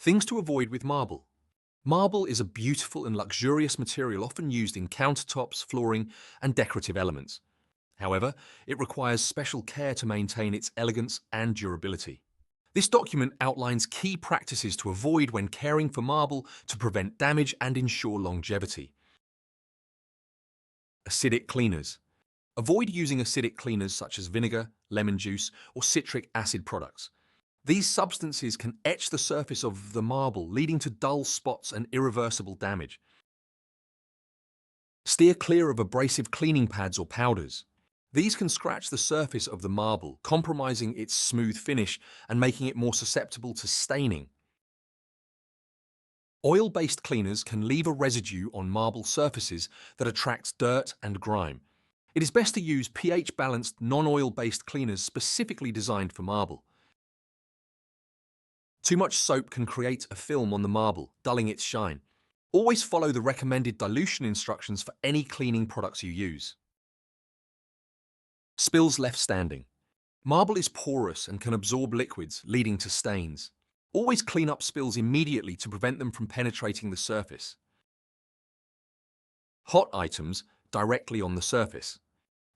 Things to avoid with marble. Marble is a beautiful and luxurious material often used in countertops, flooring, and decorative elements. However, it requires special care to maintain its elegance and durability. This document outlines key practices to avoid when caring for marble to prevent damage and ensure longevity. Acidic cleaners. Avoid using acidic cleaners such as vinegar, lemon juice, or citric acid products. These substances can etch the surface of the marble, leading to dull spots and irreversible damage. Steer clear of abrasive cleaning pads or powders. These can scratch the surface of the marble, compromising its smooth finish and making it more susceptible to staining. Oil-based cleaners can leave a residue on marble surfaces that attracts dirt and grime. It is best to use pH-balanced, non-oil-based cleaners specifically designed for marble. Too much soap can create a film on the marble, dulling its shine. Always follow the recommended dilution instructions for any cleaning products you use. Spills left standing. Marble is porous and can absorb liquids, leading to stains. Always clean up spills immediately to prevent them from penetrating the surface. Hot items directly on the surface.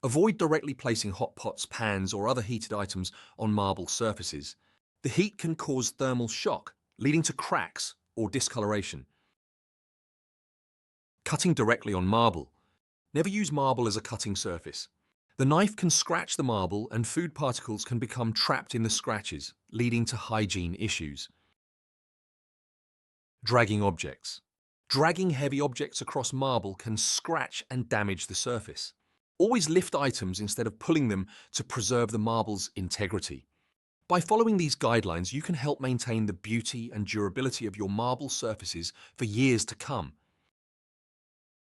Avoid directly placing hot pots, pans, or other heated items on marble surfaces. The heat can cause thermal shock, leading to cracks or discoloration. Cutting directly on marble. Never use marble as a cutting surface. The knife can scratch the marble and food particles can become trapped in the scratches, leading to hygiene issues. Dragging objects. Dragging heavy objects across marble can scratch and damage the surface. Always lift items instead of pulling them to preserve the marble's integrity. By following these guidelines, you can help maintain the beauty and durability of your marble surfaces for years to come.